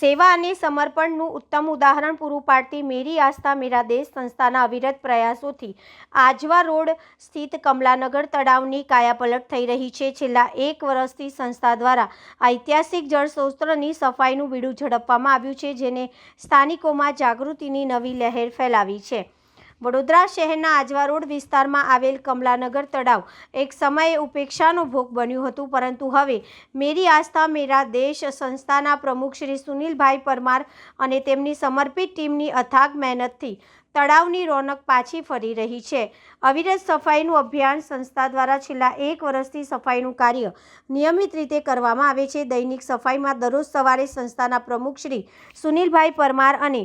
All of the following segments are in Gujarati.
સેવા અને સમર્પણનું ઉત્તમ ઉદાહરણ પૂરું પાડતી મેરી આસ્થા મેરા દેશ સંસ્થાના અવિરત પ્રયાસોથી આજવા રોડ સ્થિત કમલાનગર તળાવની કાયાપલટ થઈ રહી છે। છેલ્લા 1 વર્ષથી સંસ્થા દ્વારા ઐતિહાસિક જળસ્ત્રોતની સફાઈનું બીડું ઝડપવામાં આવ્યું છે, જેને સ્થાનિકોમાં જાગૃતિની નવી લહેર ફેલાવી છે। વડોદરા શહેરના આજવા રોડ વિસ્તારમાં આવેલ કમલાનગર તળાવ એક સમયે ઉપેક્ષાનો ભોગ બન્યું હતું, પરંતુ હવે મેરી આસ્થા મેરા દેશ સંસ્થાના પ્રમુખ શ્રી સુનિલભાઈ પરમાર અને તેમની સમર્પિત ટીમની અથાગ મહેનતથી તળાવની રોનક પાછી ફરી રહી છે। અવિરત સફાઈનું અભિયાન સંસ્થા દ્વારા છેલ્લા 1 વર્ષથી સફાઈનું કાર્ય નિયમિત રીતે કરવામાં આવે છે। દૈનિક સફાઈમાં દરરોજ સવારે સંસ્થાના પ્રમુખ શ્રી સુનિલભાઈ પરમાર અને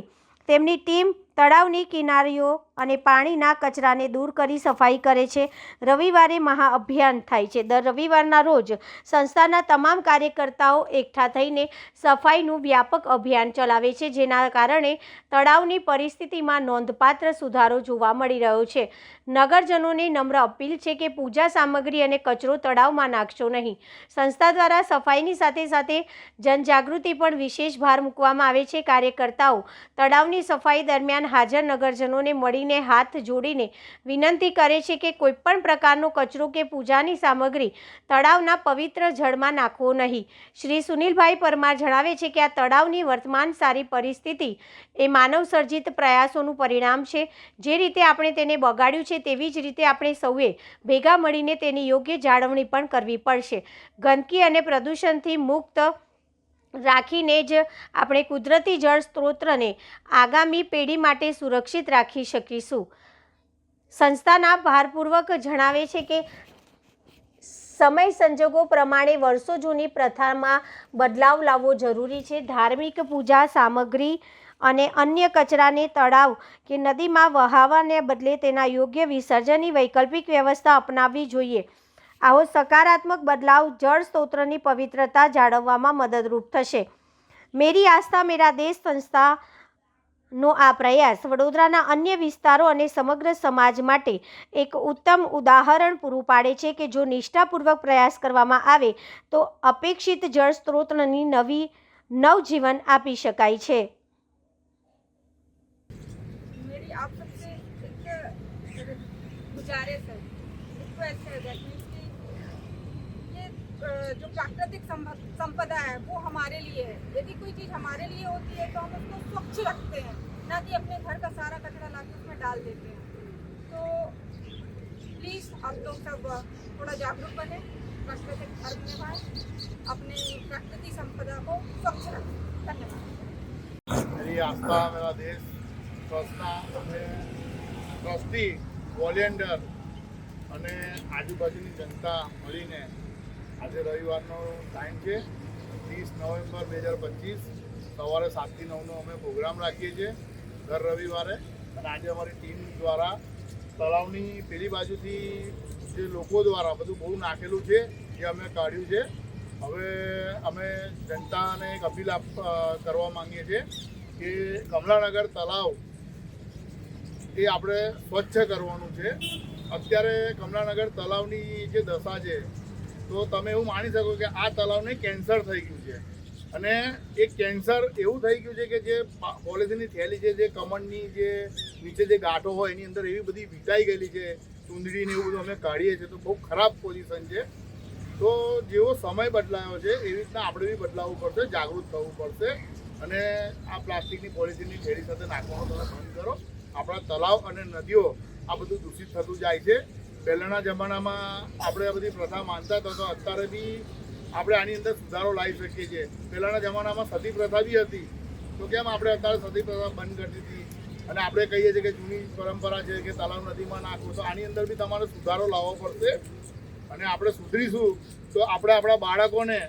તેમની ટીમ તળાવની કિનારીઓ અને પાણીના કચરાને દૂર કરી સફાઈ કરે છે। રવિવારે મહાઅભિયાન થાય છે। દર રવિવારના રોજ સંસ્થાના તમામ કાર્યકર્તાઓ એકઠા થઈને સફાઈનું વ્યાપક અભિયાન ચલાવે છે, જેના કારણે તળાવની પરિસ્થિતિમાં નોંધપાત્ર સુધારો જોવા મળી રહ્યો છે। નગરજનોને નમ્ર અપીલ છે કે પૂજા સામગ્રી અને કચરો તળાવમાં નાખશો નહીં। સંસ્થા દ્વારા સફાઈની સાથે સાથે જનજાગૃતિ પર વિશેષ ભાર મૂકવામાં આવે છે। કાર્યકર્તાઓ તળાવની સફાઈ દરમિયાન હાજર નગરજનોને મળીને હાથ જોડીને વિનંતી કરે છે કે કોઈપણ પ્રકારનો કચરો કે પૂજાની સામગ્રી તળાવના પવિત્ર જળમાં નાખવો નહીં। શ્રી સુનિલભાઈ પરમાર જણાવે છે કે આ તળાવની વર્તમાન સારી પરિસ્થિતિ એ માનવસર્જિત પ્રયાસોનું પરિણામ છે। જે રીતે આપણે તેને બગાડ્યું છે, તેવી જ રીતે આપણે સૌએ ભેગા મળીને તેની યોગ્ય જાળવણી પણ કરવી પડશે। ગંદકી અને પ્રદૂષણથી મુક્ત રાખીને જ આપણે કુદરતી જળ સ્ત્રોતને આગામી પેઢી માટે સુરક્ષિત રાખી શકીશું। સંસ્થાના ભારપૂર્વક જણાવે છે કે સમય સંજોગો પ્રમાણે વર્ષો જૂની પ્રથામાં બદલાવ લાવવો જરૂરી છે। ધાર્મિક પૂજા સામગ્રી અને અન્ય કચરાને તળાવ કે નદીમાં વહાવવાને બદલે તેના યોગ્ય વિસર્જનની વૈકલ્પિક વ્યવસ્થા અપનાવવી જોઈએ। આવો સકારાત્મક બદલાવ જળ સ્ત્રોતની પવિત્રતા જાળવવામાં મદદરૂપ થશે। મેરી આસ્થા મેરા દેશ સંસ્થાનો આ પ્રયાસ વડોદરાના અન્ય વિસ્તારો અને સમગ્ર સમાજ માટે એક ઉત્તમ ઉદાહરણ પૂરું પાડે છે કે જો નિષ્ઠાપૂર્વક પ્રયાસ કરવામાં આવે તો અપેક્ષિત જળ સ્ત્રોતની નવજીવન આપી શકાય છે। मेरी आप सबसे एक गुजारिश है, रिक्वेस्ट है that means कि ये जो प्राकृतिक संपदा है वो हमारे लिए है। यदि कोई चीज़ हमारे लिए होती है तो हम उसको स्वच्छ रखते हैं, ना कि अपने घर का सारा कचरा लाके उसमें डाल देते हैं। तो प्लीज़ आप लोग सब थोड़ा जागरूक बने, प्राकृतिक धर्म निभाएं, अपने प्राकृतिक संपदा को स्वच्छ रखें। धन्यवाद। मेरी आस्था मेरा देश ट्रस्टના અમે ટ્રસ્ટી વોલેન્ટિયર અને આજુબાજુની જનતા મળીને આજે રવિવારનો ટાઈમ છે 30 નવેમ્બર 2025 સવારે 7 થી 9નો અમે પ્રોગ્રામ રાખીએ છીએ દર રવિવારે। અને આજે અમારી ટીમ દ્વારા તળાવની પેલી બાજુથી જે લોકો દ્વારા બધું બહુ નાખેલું છે એ અમે કાઢ્યું છે। હવે અમે જનતાને એક અપીલ કરવા માંગીએ છીએ કે કમલાનગર તળાવ એ આપણે સ્વચ્છ કરવાનું છે। અત્યારે કમલાનગર તળાવની જે દશા છે તો તમે એવું માની શકો કે આ તળાવને કેન્સર થઈ ગયું છે। અને એ કેન્સર એવું થઈ ગયું છે કે જે પોલિથીનની થેલી છે, જે કમળની જે નીચે જે ગાંઠો હોય એની અંદર એવી બધી વીંટાઈ ગયેલી છે, ચૂંદડીને એવું બધું અમે કાઢીએ છીએ તો બહુ ખરાબ પોઝિશન છે। તો જેવો સમય બદલાયો છે એવી રીતના આપણે બી બદલાવવું પડશે, જાગૃત થવું પડશે અને આ પ્લાસ્ટિકની પોલિથીનની થેલી સાથે નાખવાનું તમે બંધ કરો। આપણા તળાવ અને નદીઓ આ બધું દૂષિત થતું જાય છે। પહેલાંના જમાનામાં આપણે આ બધી પ્રથા માનતા હતા, તો અત્યારે બી આપણે આની અંદર સુધારો લાવી શકીએ છીએ। પહેલાંના જમાનામાં સતી પ્રથા બી હતી, તો કેમ આપણે અત્યારે સતી પ્રથા બંધ કરતી હતી? અને આપણે કહીએ છીએ કે જૂની પરંપરા છે કે તળાવ નદીમાં નાખવું, તો આની અંદર બી તમારે સુધારો લાવવો પડશે। અને આપણે સુધરીશું તો આપણે આપણા બાળકોને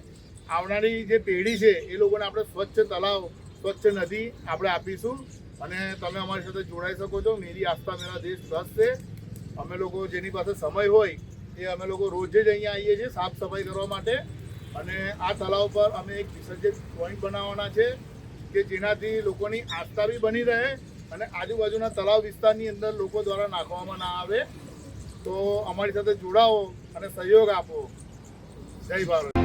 આવનારી જે પેઢી છે એ લોકોને આપણે સ્વચ્છ તળાવ, સ્વચ્છ નદી આપણે આપીશું। અને તમે અમારી સાથે જોડાઈ શકો છો। મેરી આસ્થા મેરા દેશ ટ્રસ્ટ છે। અમે લોકો જેની પાસે સમય હોય એ અમે લોકો રોજે જ અહીંયા આવીએ છીએ સાફ સફાઈ કરવા માટે। અને આ તળાવ પર અમે એક વિસર્જિત પોઈન્ટ બનાવવાના છે કે જેનાથી લોકોની આસ્થા બી બની રહે અને આજુબાજુના તળાવ વિસ્તારની અંદર લોકો દ્વારા નાખવામાં ના આવે। તો અમારી સાથે જોડાઓ અને સહયોગ આપો। જય ભારત।